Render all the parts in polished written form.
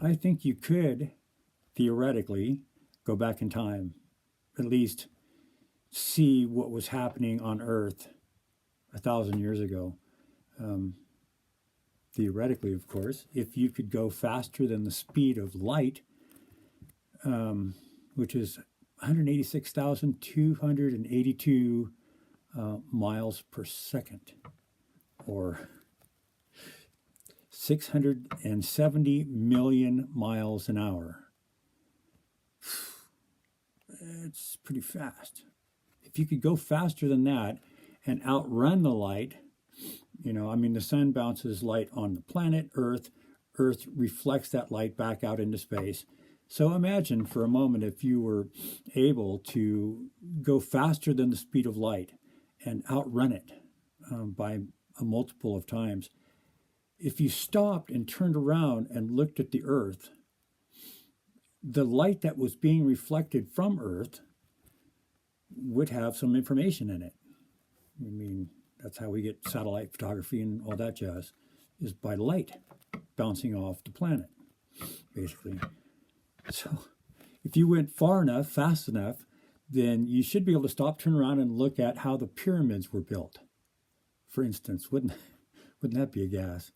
I think you could theoretically go back in time, at least see what was happening on Earth 1,000 years ago. Um, Theoretically, of course, if you could go faster than the speed of light, which is 186,282 miles per second, or 670 million miles an hour. It's pretty fast. If you could go faster than that and outrun the light, the sun bounces light on the planet Earth. Earth reflects that light back out into space. So imagine for a moment if you were able to go faster than the speed of light and outrun it by a multiple of times. If you stopped and turned around and looked at the Earth, the light that was being reflected from Earth would have some information in it. I mean, that's how we get satellite photography and all that jazz, is by light bouncing off the planet, basically. So if you went far enough, fast enough, then you should be able to stop, turn around, and look at how the pyramids were built. For instance, wouldn't that be a gas?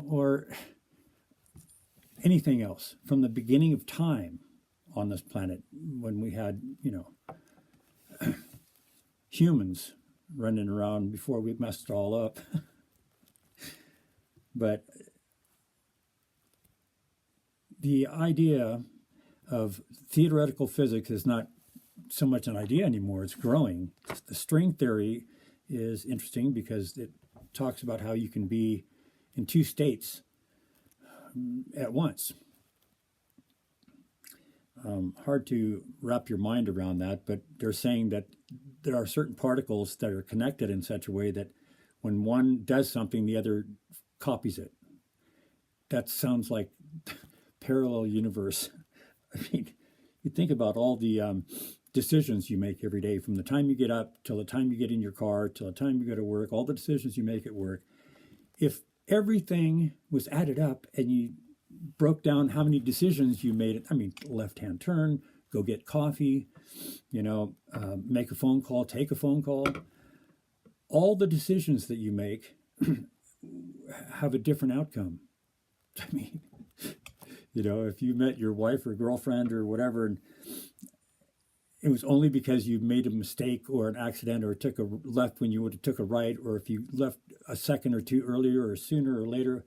Or anything else from the beginning of time on this planet, when we had, humans running around before we messed it all up. But the idea of theoretical physics is not so much an idea anymore, it's growing. The string theory is interesting because it talks about how you can be in two states at once. Hard to wrap your mind around that, but they're saying that there are certain particles that are connected in such a way that when one does something, the other copies it. That sounds like parallel universe. I mean, you think about all the decisions you make every day, from the time you get up till the time you get in your car, till the time you go to work, all the decisions you make at work. If everything was added up and you broke down how many decisions you made, left-hand turn, go get coffee, make a phone call, take a phone call. All the decisions that you make have a different outcome. I mean, if you met your wife or girlfriend or whatever, and it was only because you made a mistake or an accident or took a left when you would have took a right, or if you left a second or two earlier or sooner or later,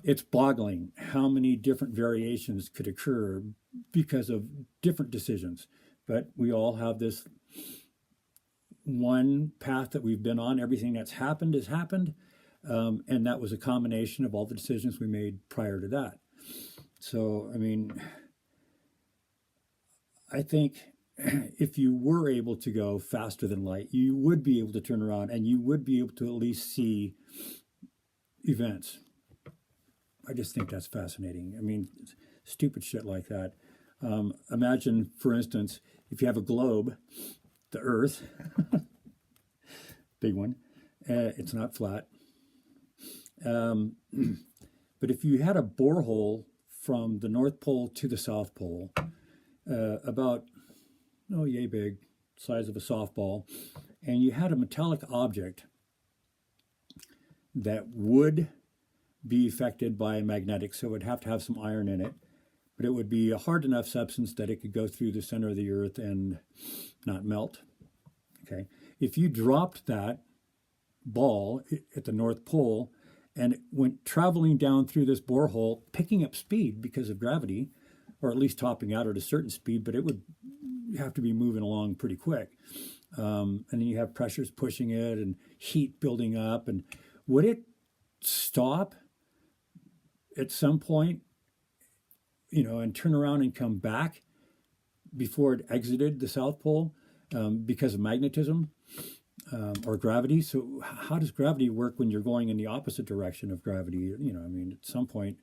it's boggling how many different variations could occur because of different decisions. But we all have this one path that we've been on. Everything that's happened has happened. And that was a combination of all the decisions we made prior to that. So, I think if you were able to go faster than light, you would be able to turn around and you would be able to at least see events. I just think that's fascinating. Stupid shit like that. Imagine, for instance, if you have a globe, the Earth, big one, it's not flat. But if you had a borehole from the North Pole to the South Pole, about, yay big, size of a softball, and you had a metallic object that would be affected by magnetics, so it would have to have some iron in it, but it would be a hard enough substance that it could go through the center of the Earth and not melt. Okay, if you dropped that ball at the North Pole and it went traveling down through this borehole, picking up speed because of gravity, or at least topping out at a certain speed, but it would have to be moving along pretty quick. And then you have pressures pushing it and heat building up. And would it stop at some point, and turn around and come back before it exited the South Pole because of magnetism or gravity? So how does gravity work when you're going in the opposite direction of gravity? At some point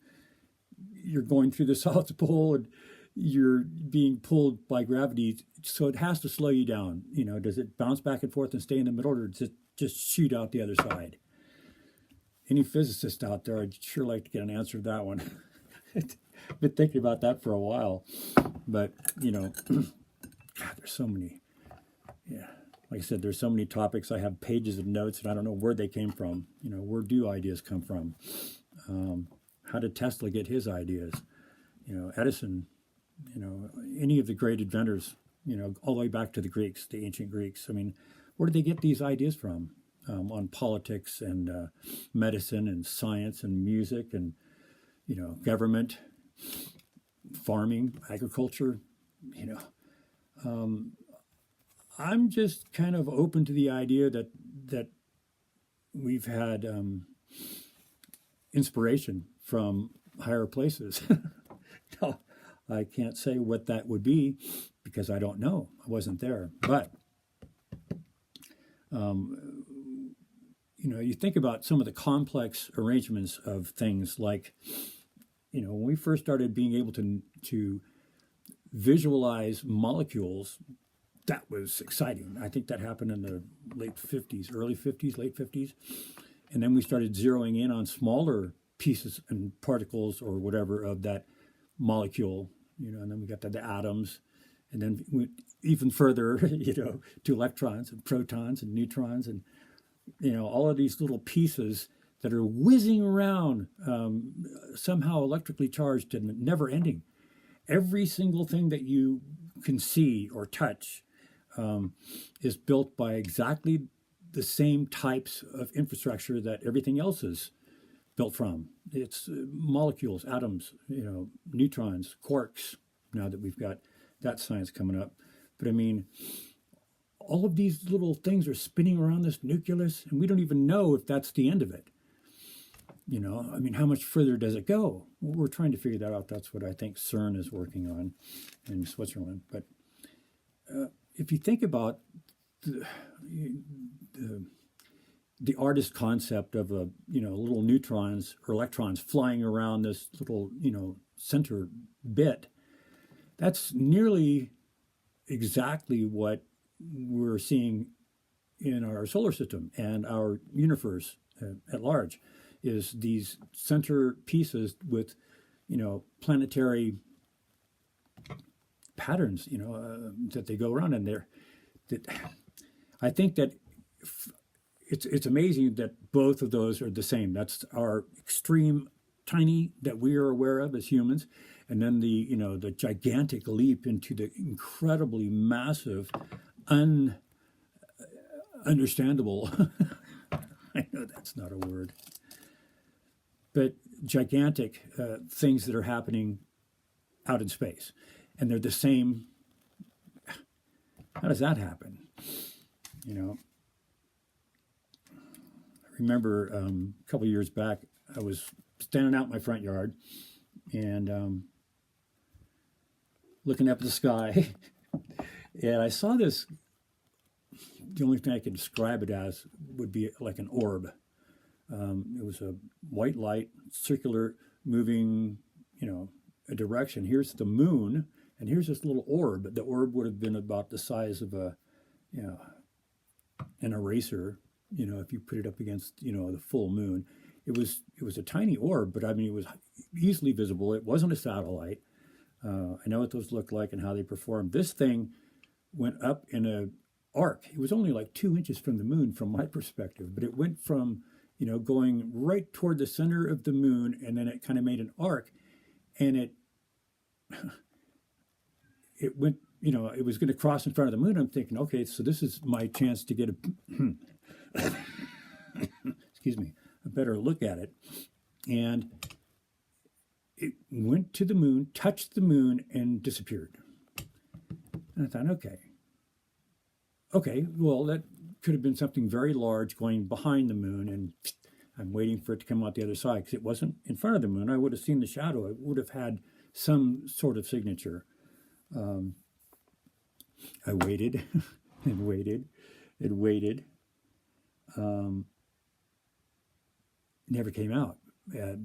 you're going through the South Pole and you're being pulled by gravity, so it has to slow you down. Does it bounce back and forth and stay in the middle, or does it just shoot out the other side? Any physicists out there, I'd sure like to get an answer to that one. Been thinking about that for a while, but God, there's so many. Yeah, like I said, there's so many topics. I have pages of notes, and I don't know where they came from. Where do ideas come from? How did Tesla get his ideas? Edison. Any of the great inventors. All the way back to the Greeks, the ancient Greeks. I mean, where did they get these ideas from? On politics and medicine and science and music and government, farming, agriculture. I'm just kind of open to the idea that we've had inspiration from higher places. No, I can't say what that would be because I don't know. I wasn't there. But you think about some of the complex arrangements of things like, when we first started being able to visualize molecules, that was exciting. I think that happened in the late 50s, early 50s, late 50s. And then we started zeroing in on smaller pieces and particles or whatever of that molecule, and then we got to the atoms, and then we even further, to electrons and protons and neutrons and, all of these little pieces that are whizzing around, somehow electrically charged and never ending. Every single thing that you can see or touch is built by exactly the same types of infrastructure that everything else is built from. It's molecules, atoms, neutrons, quarks, now that we've got that science coming up. But I mean, all of these little things are spinning around this nucleus, and we don't even know if that's the end of it. I mean, how much further does it go? We're trying to figure that out. That's what I think CERN is working on in Switzerland. But if you think about the artist concept of little neutrons or electrons flying around this little, center bit, that's nearly exactly what we're seeing in our solar system and our universe at large, is these center pieces with, planetary patterns, that they go around, and I think that it's amazing that both of those are the same. That's our extreme tiny that we are aware of as humans, and then the gigantic leap into the incredibly massive, understandable. I know that's not a word, but gigantic things that are happening out in space, and they're the same. How does that happen? I remember a couple of years back, I was standing out in my front yard and looking up at the sky, and I saw this. The only thing I could describe it as would be like an orb. It was a white light, circular, moving, a direction. Here's the moon, and here's this little orb. The orb would have been about the size of an eraser, if you put it up against, the full moon. It was a tiny orb, but I mean, it was easily visible. It wasn't a satellite. I know what those look like and how they perform. This thing went up in a arc. It was only like 2 inches from the moon from my perspective, but it went from, going right toward the center of the moon, and then it kind of made an arc, and it went, it was going to cross in front of the moon. I'm thinking, okay, so this is my chance to get a, excuse me, a better look at it. And it went to the moon, touched the moon, and disappeared. And I thought, okay, well, that could have been something very large going behind the moon, and I'm waiting for it to come out the other side, because it wasn't in front of the moon. I would have seen the shadow. It would have had some sort of signature. I waited and waited and waited. Never came out. The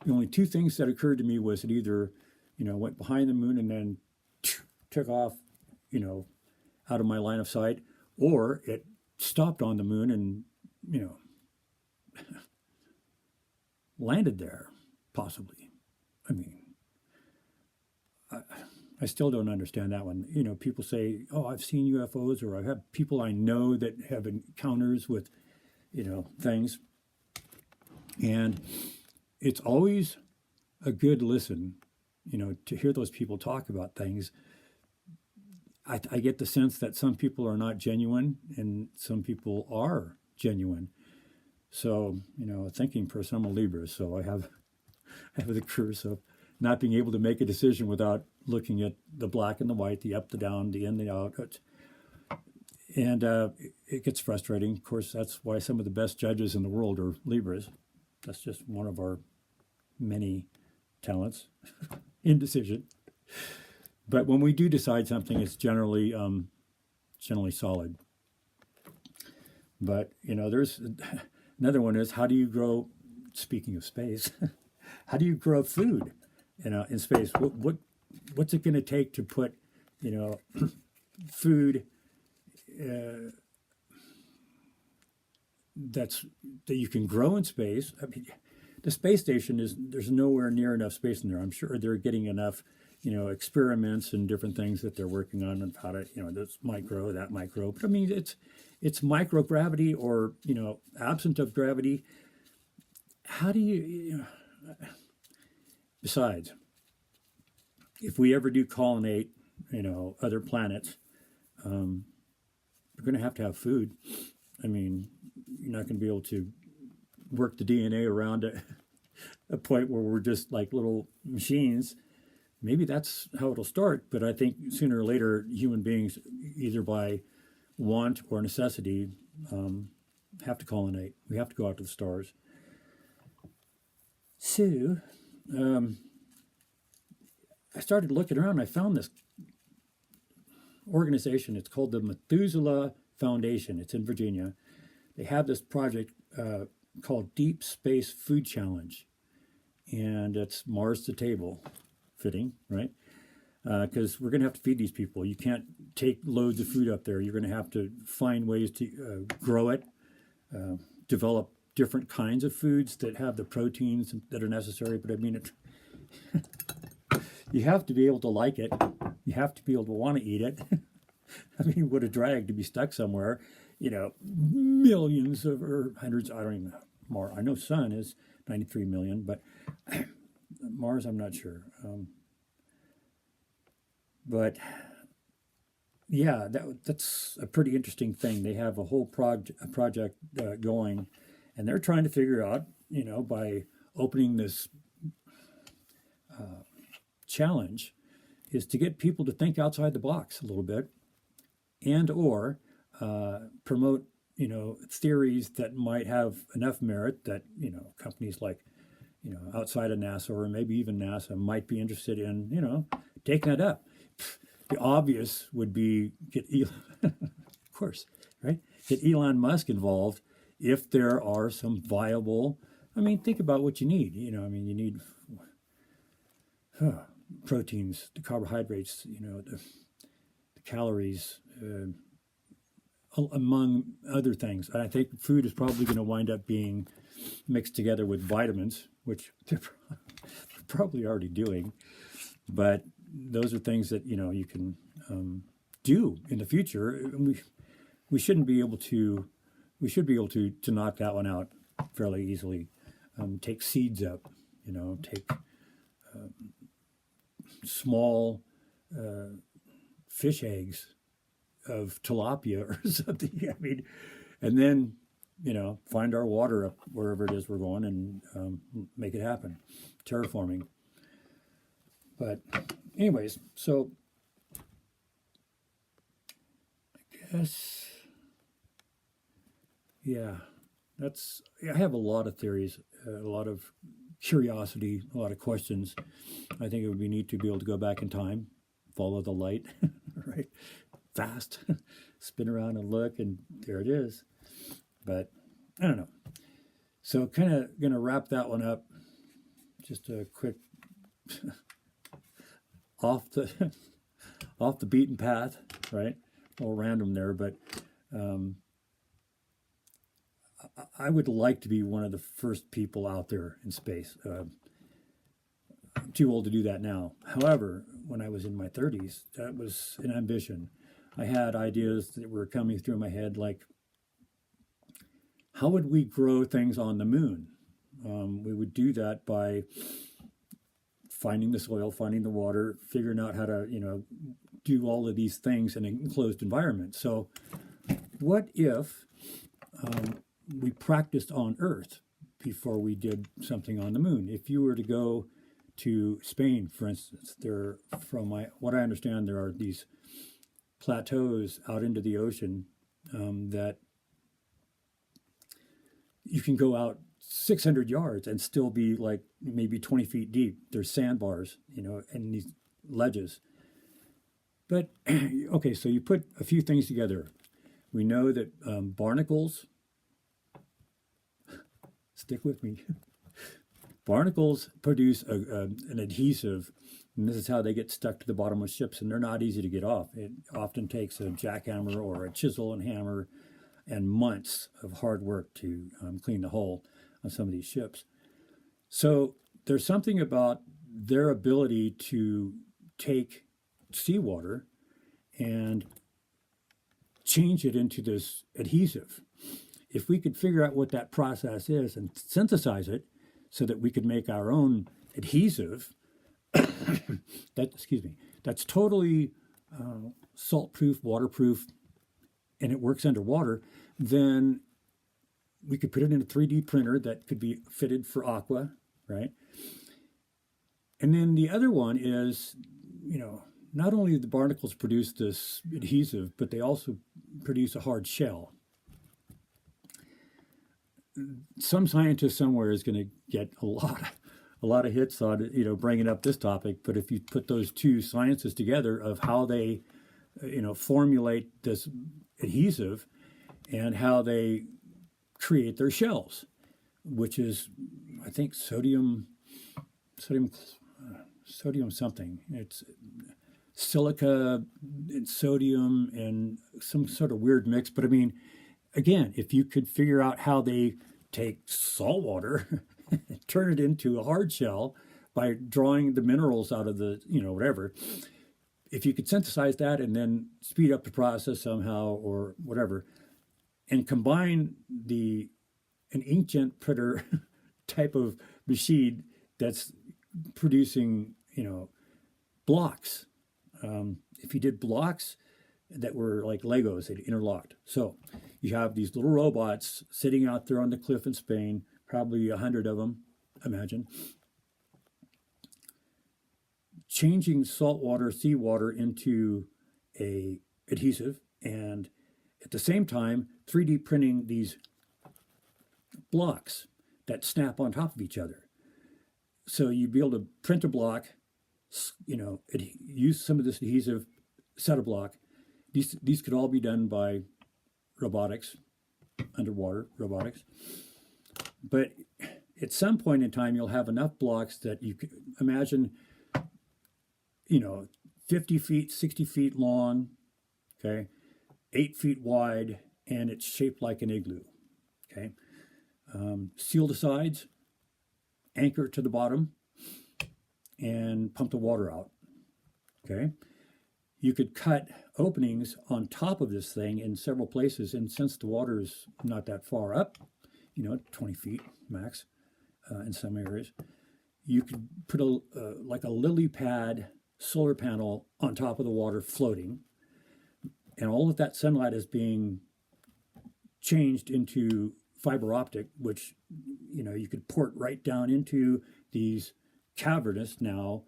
only two things that occurred to me was it either, went behind the moon and then took off, out of my line of sight, or it stopped on the moon and, landed there, possibly. I mean, I still don't understand that one. You know, people say, "Oh, I've seen UFOs," or "I have people I know that have encounters with, you know, things," and it's always a good listen, you know, to hear those people talk about things. I get the sense that some people are not genuine and some people are genuine. So, you know, a thinking person, I'm a Libra, so I have the curse of not being able to make a decision without looking at the black and the white, the up, the down, the in, the out. And it gets frustrating. Of course, that's why some of the best judges in the world are Libras. That's just one of our many talents, indecision. But when we do decide something, it's generally solid. But, you know, there's another one is, how do you grow, speaking of space, how do you grow food, you know, in space? What's it going to take to put, you know, food that you can grow in space? I mean, the space station there's nowhere near enough space in there. I'm sure they're getting enough, you know, experiments and different things that they're working on and how to, you know, this might grow, that might grow. But I mean, it's microgravity, or, you know, absent of gravity. How do you know, besides, if we ever do colonate, you know, other planets, we're going to have food. I mean, you're not going to be able to work the DNA around a point where we're just like little machines. Maybe that's how it'll start, but I think sooner or later, human beings, either by want or necessity, have to colonate. We have to go out to the stars. So, I started looking around and I found this organization. It's called the Methuselah Foundation. It's in Virginia. They have this project called Deep Space Food Challenge. And it's Mars to Table. Fitting, right? Because we're going to have to feed these people. You can't take loads of food up there. You're going to have to find ways to grow it, develop different kinds of foods that have the proteins that are necessary. But I mean, you have to be able to like it. You have to be able to want to eat it. I mean, what a drag to be stuck somewhere, you know, millions of, or hundreds, I don't even know more. I know Sun is 93 million, but Mars, I'm not sure. But yeah, that's a pretty interesting thing. They have a whole project going, and they're trying to figure out, you know, by opening this challenge, is to get people to think outside the box a little bit, and or promote, you know, theories that might have enough merit that, you know, companies like, you know, outside of NASA or maybe even NASA might be interested in, you know, taking that up. The obvious would be get Elon, of course, right? Get Elon Musk involved if there are some viable. I mean, think about what you need. You know, I mean, you need proteins, the carbohydrates, you know, the calories, among other things. I think food is probably going to wind up being mixed together with vitamins, which they're probably already doing. But those are things that, you know, you can do in the future. And we shouldn't be able to. We should be able to knock that one out fairly easily. Take seeds up, you know. Take small fish eggs of tilapia or something. I mean, and then, you know, find our water up wherever it is we're going and make it happen. Terraforming. But anyways, so I guess, yeah, I have a lot of theories, a lot of curiosity, a lot of questions. I think it would be neat to be able to go back in time, follow the light, right? Fast, spin around and look, and there it is. But I don't know. So kind of going to wrap that one up. Just a quick off the beaten path, right? A little random there, but I would like to be one of the first people out there in space. too old to do that now. However, when I was in my 30s, that was an ambition. I had ideas that were coming through my head, like, how would we grow things on the moon? We would do that by finding the soil, finding the water, figuring out how to, do all of these things in an enclosed environment. So what if we practiced on Earth before we did something on the moon? If you were to go to Spain, for instance, what I understand, there are these plateaus out into the ocean that you can go out 600 yards and still be like maybe 20 feet deep. There's sandbars, and these ledges. But, okay, so you put a few things together. We know that barnacles, stick with me, barnacles produce an adhesive, and this is how they get stuck to the bottom of ships, and they're not easy to get off. It often takes a jackhammer or a chisel and hammer and months of hard work to clean the hull on some of these ships. So there's something about their ability to take seawater and change it into this adhesive. If we could figure out what that process is and synthesize it so that we could make our own adhesive, that's totally salt-proof, waterproof, and it works underwater, then we could put it in a 3D printer that could be fitted for aqua, right? And then the other one is, not only do the barnacles produce this adhesive, but they also produce a hard shell. Some scientist somewhere is going to get a lot of hits on, bringing up this topic. But if you put those two sciences together of how they, formulate this adhesive and how they create their shells, which is, I think, sodium something. It's silica and sodium and some sort of weird mix. But I mean, again, if you could figure out how they take salt water and turn it into a hard shell by drawing the minerals out of the, whatever, if you could synthesize that and then speed up the process somehow or whatever, and combine an inkjet printer type of machine that's producing, blocks. If you did blocks that were like Legos, they'd interlocked. So you have these little robots sitting out there on the cliff in Spain, probably 100 of them, imagine, changing saltwater, seawater into a adhesive, and at the same time 3D printing these blocks that snap on top of each other. So you'd be able to print a block, use some of this adhesive, set a block. These could all be done by robotics, underwater robotics. But at some point in time, you'll have enough blocks that you could imagine, 50 feet, 60 feet long, okay, 8 feet wide, and it's shaped like an igloo, okay. Seal the sides, anchor it to the bottom, and pump the water out, okay. You could cut openings on top of this thing in several places, and since the water is not that far up, 20 feet max in some areas, you could put like a lily pad solar panel on top of the water floating, and all of that sunlight is being changed into fiber optic, which you could port right down into these cavernous now,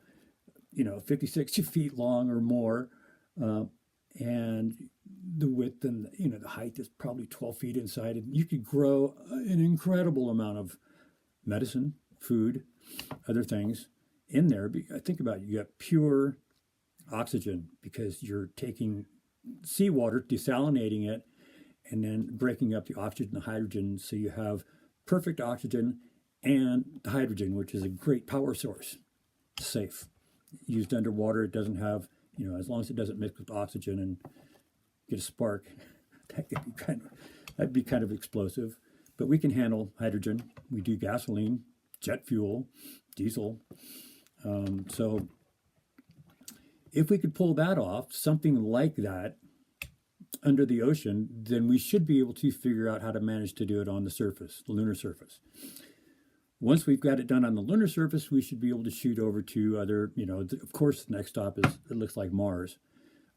50, 60 feet long or more, and the width and the height is probably 12 feet inside, and you could grow an incredible amount of medicine, food, other things in there. Think about it, you got pure oxygen because you're taking seawater, desalinating it, and then breaking up the oxygen and the hydrogen, so you have perfect oxygen and the hydrogen, which is a great power source. Safe. Used underwater, it doesn't have, as long as it doesn't mix with oxygen and get a spark, that'd be kind of explosive. But we can handle hydrogen. We do gasoline, jet fuel, diesel. So if we could pull that off, something like that under the ocean, then we should be able to figure out how to manage to do it on the surface, the lunar surface. Once we've got it done on the lunar surface, we should be able to shoot over to other, of course, the next stop is, it looks like Mars.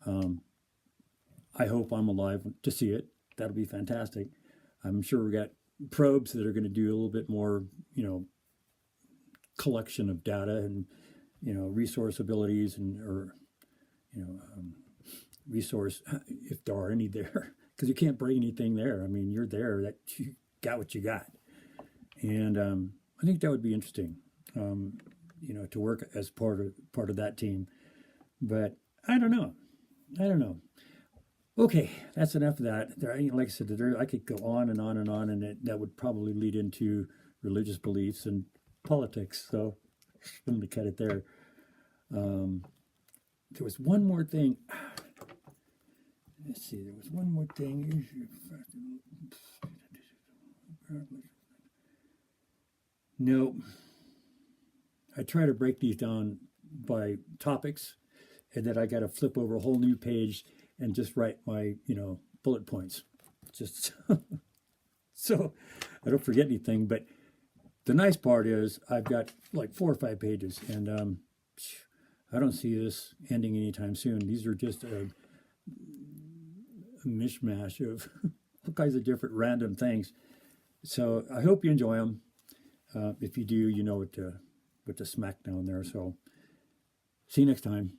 I hope I'm alive to see it. That'll be fantastic. I'm sure we got probes that are going to do a little bit more, collection of data and, resource abilities resource, if there are any there, because you can't bring anything there. I mean, you're there, that you got what you got. And I think that would be interesting, to work as part of that team. But I don't know. Okay, that's enough of that. Like I said, I could go on and on and on, and that would probably lead into religious beliefs and politics. So I'm going to cut it there. There was one more thing. Let's see. There was one more thing. No. I try to break these down by topics, and then I got to flip over a whole new page and just write my, bullet points. Just so I don't forget anything. But the nice part is I've got like 4 or 5 pages, and I don't see this ending anytime soon. These are just a mishmash of all kinds of different random things. So I hope you enjoy them. If you do, you know what to smack down there. So see you next time.